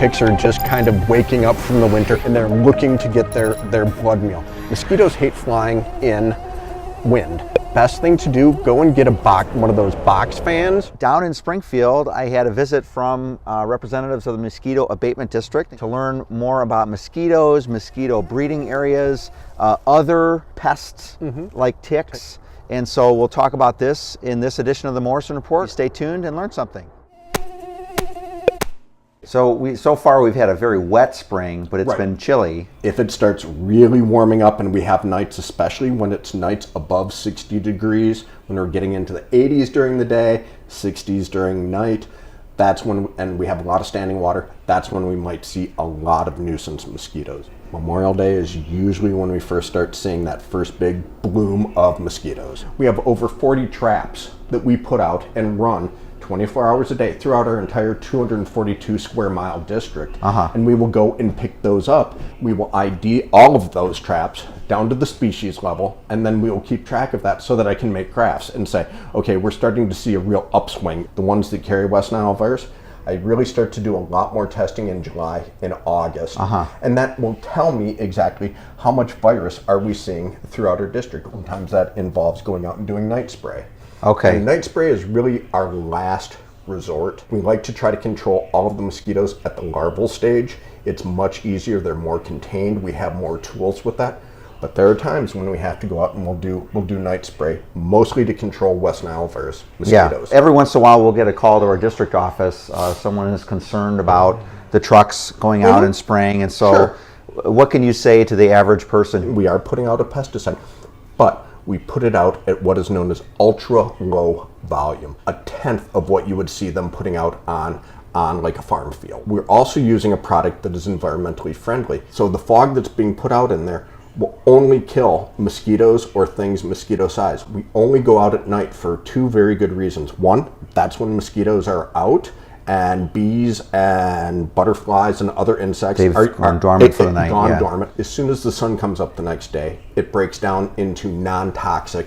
ticks are just kind of waking up from the winter and they're looking to get their blood meal. Mosquitoes hate flying in wind. Best thing to do, go and get one of those box fans. Down in Springfield, I had a visit from representatives of the Mosquito Abatement District to learn more about mosquitoes, mosquito breeding areas, other pests like ticks. And so we'll talk about this in this edition of the Morrison Report. Stay tuned and learn something. So far we've had a very wet spring, but it's been chilly. If it starts really warming up, and we have nights, especially when it's nights above 60 degrees, when we're getting into the 80s during the day, 60s during night, that's when, and we have a lot of standing water, that's when we might see a lot of nuisance mosquitoes. Memorial Day is usually when we first start seeing that first big bloom of mosquitoes. We have over 40 traps that we put out and run 24 hours a day throughout our entire 242 square mile district. And we will go and pick those up. We will ID all of those traps down to the species level, and then we will keep track of that so that I can make graphs and say, okay, we're starting to see a real upswing. The ones that carry West Nile virus, I really start to do a lot more testing in July and August. And that will tell me exactly how much virus are we seeing throughout our district. Sometimes that involves going out and doing night spray. Okay. And night spray is really our last resort. We like to try to control all of the mosquitoes at the larval stage. It's much easier, they're more contained, we have more tools with that. But there are times when we have to go out and we'll do night spray, mostly to control West Nile virus mosquitoes. Yeah, every once in a while we'll get a call to our district office. Someone is concerned about the trucks going out and spraying, and so what can you say to the average person? We are putting out a pesticide, but we put it out at what is known as ultra low volume, a tenth of what you would see them putting out on like a farm field. We're also using a product that is environmentally friendly. So the fog that's being put out in there will only kill mosquitoes or things mosquito size. We only go out at night for two very good reasons. One, that's when mosquitoes are out, and bees and butterflies and other insects are gone dormant for the night. Dormant. As soon as the sun comes up the next day, it breaks down into non-toxic.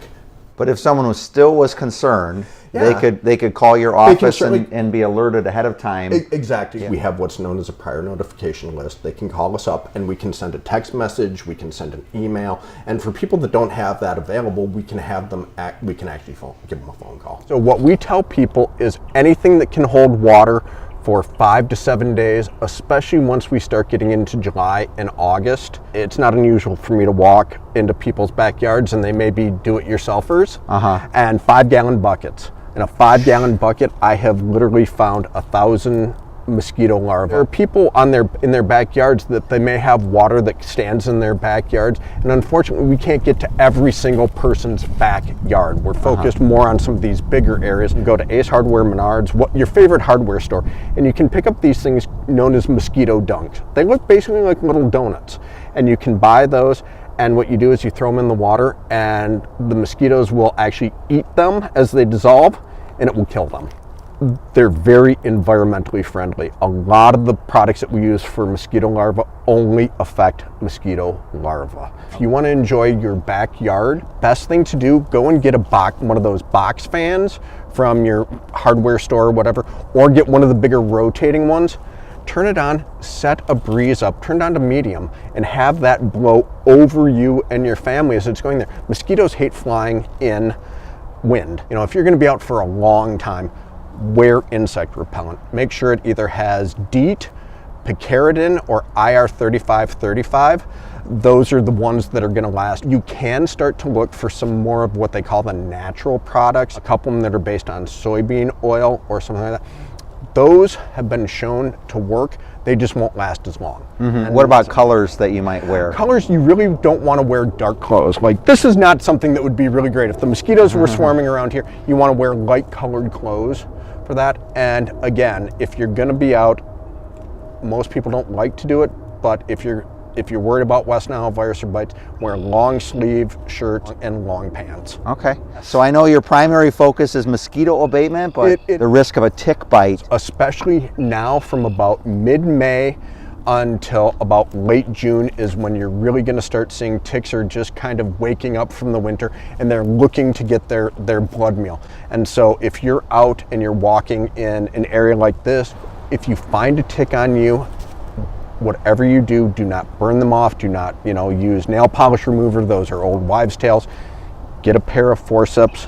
But if someone was concerned, they could call your office and be alerted ahead of time. Exactly. We have what's known as a prior notification list. They can call us up and we can send a text message, we can send an email, and for people that don't have that available, we can have them we can actually give them a phone call. So what we tell people is anything that can hold water for 5 to 7 days, especially once we start getting into July and August. It's not unusual for me to walk into people's backyards and they may be do-it-yourselfers and 5-gallon buckets. In a 5-gallon bucket, I have literally found 1,000 mosquito larvae. There are people in their backyards that they may have water that stands in their backyards, and unfortunately we can't get to every single person's backyard. We're focused more on some of these bigger areas. You go to Ace Hardware, Menards, your favorite hardware store, and you can pick up these things known as mosquito dunks. They look basically like little donuts, and you can buy those. And what you do is you throw them in the water, and the mosquitoes will actually eat them as they dissolve, and it will kill them. They're very environmentally friendly. A lot of the products that we use for mosquito larvae only affect mosquito larvae. If you want to enjoy your backyard, best thing to do, go and get one of those box fans from your hardware store or whatever, or get one of the bigger rotating ones. Turn it on, set a breeze up, turn it on to medium, and have that blow over you and your family as it's going there. Mosquitoes hate flying in wind. You know, if you're going to be out for a long time, wear insect repellent. Make sure it either has DEET, picaridin, or IR3535. Those are the ones that are going to last. You can start to look for some more of what they call the natural products, a couple of them that are based on soybean oil or something like that. Those have been shown to work. They just won't last as long. What about colors that you might wear? Colors, you really don't want to wear dark clothes. Like, this is not something that would be really great. If the mosquitoes were swarming around here, you want to wear light colored clothes for that. And again, if you're going to be out, most people don't like to do it, but if you're worried about West Nile virus or bites, wear long sleeve shirts and long pants. Okay. So I know your primary focus is mosquito abatement, but the risk of a tick bite. Especially now from about mid-May until about late June is when you're really going to start seeing ticks are just kind of waking up from the winter and they're looking to get their blood meal. And so if you're out and you're walking in an area like this, if you find a tick on you, whatever you do, do not burn them off. Do not, use nail polish remover. Those are old wives' tales. Get a pair of forceps,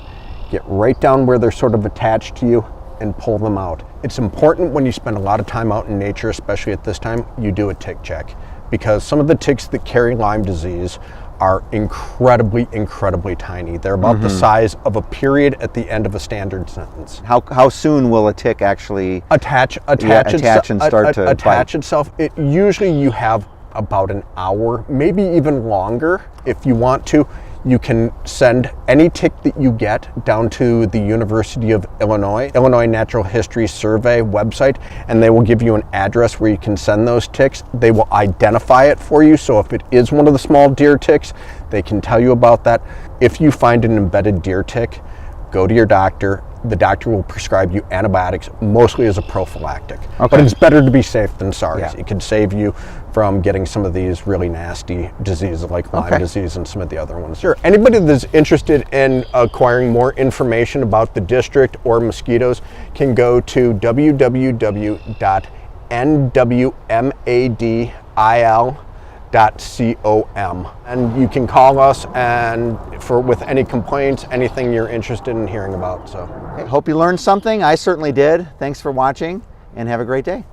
get right down where they're sort of attached to you, and pull them out. It's important when you spend a lot of time out in nature, especially at this time, you do a tick check, because some of the ticks that carry Lyme disease are incredibly, incredibly tiny. They're about the size of a period at the end of a standard sentence. How soon will a tick actually attach and start to attach bite? itself? Usually you have about an hour, maybe even longer. If you want to, you can send any tick that you get down to the University of Illinois Natural History Survey website, and they will give you an address where you can send those ticks. They will identify it for you, so if it is one of the small deer ticks, they can tell you about that. If you find an embedded deer tick, go to your doctor. The doctor will prescribe you antibiotics, mostly as a prophylactic. Okay. But it's better to be safe than sorry. Yeah. It can save you from getting some of these really nasty diseases like Lyme disease and some of the other ones. Sure. Anybody that's interested in acquiring more information about the district or mosquitoes can go to www.nwmadil.com, and you can call us with any complaints, anything you're interested in hearing about. So Hope you learned something. I certainly did. Thanks for watching, and have a great day.